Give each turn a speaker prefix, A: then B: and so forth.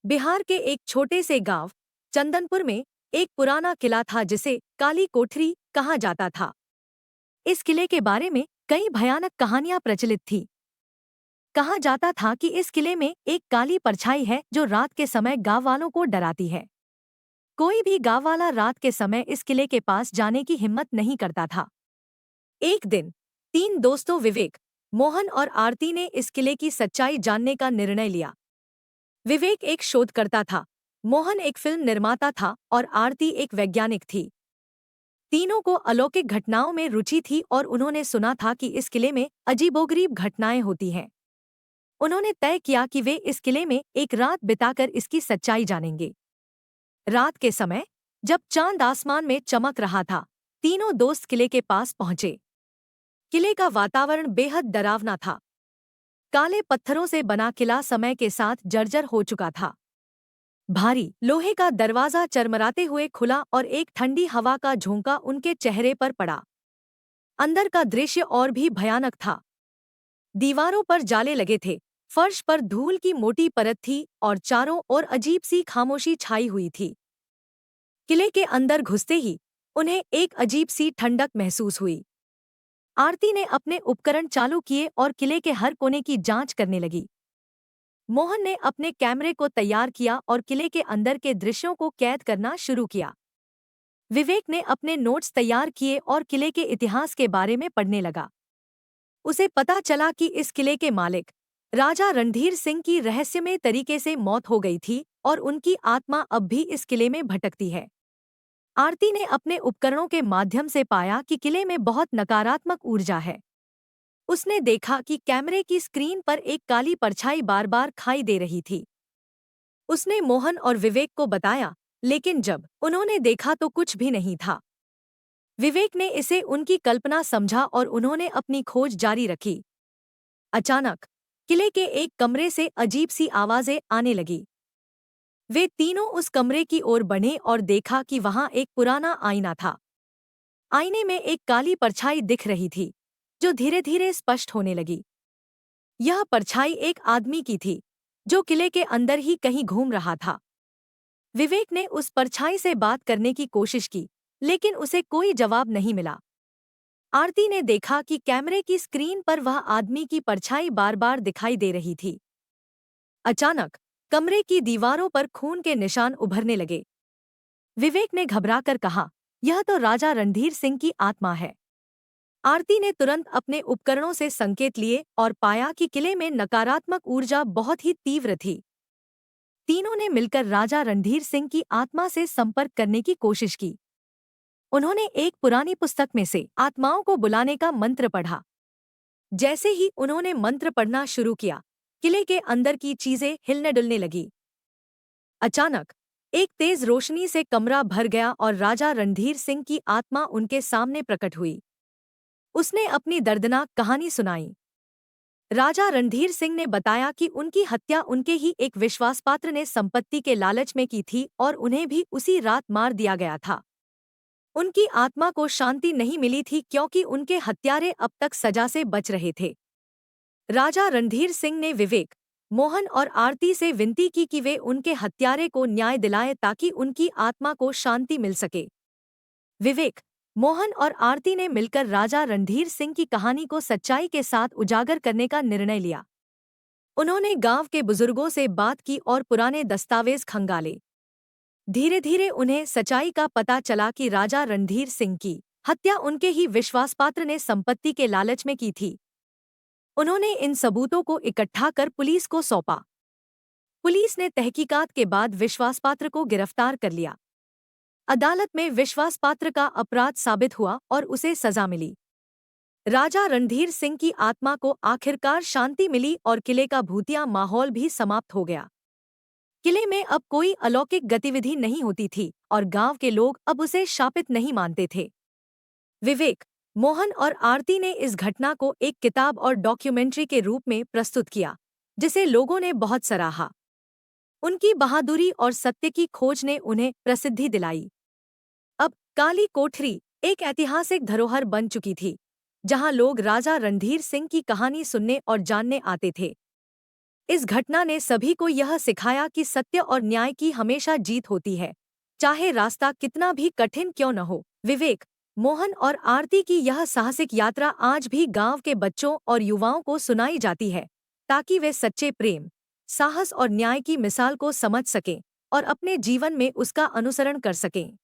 A: बिहार के एक छोटे से गांव चंदनपुर में एक पुराना किला था जिसे काली कोठरी कहा जाता था। इस किले के बारे में कई भयानक कहानियां प्रचलित थी। कहा जाता था कि इस किले में एक काली परछाई है जो रात के समय गांव वालों को डराती है। कोई भी गांव वाला रात के समय इस किले के पास जाने की हिम्मत नहीं करता था। एक दिन तीन दोस्तों विवेक, मोहन और आरती ने इस किले की सच्चाई जानने का निर्णय लिया। विवेक एक शोधकर्ता था, मोहन एक फिल्म निर्माता था और आरती एक वैज्ञानिक थी। तीनों को अलौकिक घटनाओं में रुचि थी और उन्होंने सुना था कि इस किले में अजीबोगरीब घटनाएं होती हैं। उन्होंने तय किया कि वे इस किले में एक रात बिताकर इसकी सच्चाई जानेंगे। रात के समय जब चांद आसमान में चमक रहा था, तीनों दोस्त किले के पास पहुंचे। किले का वातावरण बेहद डरावना था। काले पत्थरों से बना किला समय के साथ जर्जर हो चुका था। भारी लोहे का दरवाजा चरमराते हुए खुला और एक ठंडी हवा का झोंका उनके चेहरे पर पड़ा। अंदर का दृश्य और भी भयानक था। दीवारों पर जाले लगे थे, फर्श पर धूल की मोटी परत थी और चारों ओर अजीब सी खामोशी छाई हुई थी। किले के अंदर घुसते ही उन्हें एक अजीब सी ठंडक महसूस हुई। आरती ने अपने उपकरण चालू किए और किले के हर कोने की जांच करने लगी। मोहन ने अपने कैमरे को तैयार किया और किले के अंदर के दृश्यों को कैद करना शुरू किया। विवेक ने अपने नोट्स तैयार किए और किले के इतिहास के बारे में पढ़ने लगा। उसे पता चला कि इस किले के मालिक राजा रणधीर सिंह की रहस्यमय तरीके से मौत हो गई थी और उनकी आत्मा अब भी इस किले में भटकती है। आरती ने अपने उपकरणों के माध्यम से पाया कि किले में बहुत नकारात्मक ऊर्जा है। उसने देखा कि कैमरे की स्क्रीन पर एक काली परछाई बार बार खाई दे रही थी। उसने मोहन और विवेक को बताया, लेकिन जब उन्होंने देखा तो कुछ भी नहीं था। विवेक ने इसे उनकी कल्पना समझा और उन्होंने अपनी खोज जारी रखी। अचानक किले के एक कमरे से अजीब सी आवाजें आने लगी। वे तीनों उस कमरे की ओर बढ़े और देखा कि वहां एक पुराना आईना था। आईने में एक काली परछाई दिख रही थी, जो धीरे धीरे स्पष्ट होने लगी। यह परछाई एक आदमी की थी, जो किले के अंदर ही कहीं घूम रहा था। विवेक ने उस परछाई से बात करने की कोशिश की, लेकिन उसे कोई जवाब नहीं मिला। आरती ने देखा कि कैमरे की स्क्रीन पर वह आदमी की परछाई बार बार दिखाई दे रही थी। अचानक कमरे की दीवारों पर खून के निशान उभरने लगे। विवेक ने घबराकर कहा, यह तो राजा रणधीर सिंह की आत्मा है। आरती ने तुरंत अपने उपकरणों से संकेत लिए और पाया कि किले में नकारात्मक ऊर्जा बहुत ही तीव्र थी। तीनों ने मिलकर राजा रणधीर सिंह की आत्मा से संपर्क करने की कोशिश की। उन्होंने एक पुरानी पुस्तक में से आत्माओं को बुलाने का मंत्र पढ़ा। जैसे ही उन्होंने मंत्र पढ़ना शुरू किया, किले के अंदर की चीजें हिलने डुलने लगी। अचानक एक तेज रोशनी से कमरा भर गया और राजा रणधीर सिंह की आत्मा उनके सामने प्रकट हुई। उसने अपनी दर्दनाक कहानी सुनाई। राजा रणधीर सिंह ने बताया कि उनकी हत्या उनके ही एक विश्वासपात्र ने संपत्ति के लालच में की थी और उन्हें भी उसी रात मार दिया गया था। उनकी आत्मा को शांति नहीं मिली थी क्योंकि उनके हत्यारे अब तक सजा से बच रहे थे। राजा रणधीर सिंह ने विवेक, मोहन और आरती से विनती की कि वे उनके हत्यारे को न्याय दिलाएं ताकि उनकी आत्मा को शांति मिल सके। विवेक, मोहन और आरती ने मिलकर राजा रणधीर सिंह की कहानी को सच्चाई के साथ उजागर करने का निर्णय लिया। उन्होंने गांव के बुजुर्गों से बात की और पुराने दस्तावेज खंगाले। धीरे धीरे उन्हें सच्चाई का पता चला कि राजा रणधीर सिंह की हत्या उनके ही विश्वासपात्र ने संपत्ति के लालच में की थी। उन्होंने इन सबूतों को इकट्ठा कर पुलिस को सौंपा। पुलिस ने तहकीकात के बाद विश्वासपात्र को गिरफ्तार कर लिया। अदालत में विश्वासपात्र का अपराध साबित हुआ और उसे सजा मिली। राजा रणधीर सिंह की आत्मा को आखिरकार शांति मिली और किले का भूतिया माहौल भी समाप्त हो गया। किले में अब कोई अलौकिक गतिविधि नहीं होती थी और गांव के लोग अब उसे शापित नहीं मानते थे। विवेक, मोहन और आरती ने इस घटना को एक किताब और डॉक्यूमेंट्री के रूप में प्रस्तुत किया, जिसे लोगों ने बहुत सराहा। उनकी बहादुरी और सत्य की खोज ने उन्हें प्रसिद्धि दिलाई। अब काली कोठरी एक ऐतिहासिक धरोहर बन चुकी थी, जहां लोग राजा रणधीर सिंह की कहानी सुनने और जानने आते थे। इस घटना ने सभी को यह सिखाया कि सत्य और न्याय की हमेशा जीत होती है, चाहे रास्ता कितना भी कठिन क्यों न हो। विवेक, मोहन और आरती की यह साहसिक यात्रा आज भी गांव के बच्चों और युवाओं को सुनाई जाती है, ताकि वे सच्चे प्रेम, साहस और न्याय की मिसाल को समझ सकें और अपने जीवन में उसका अनुसरण कर सकें।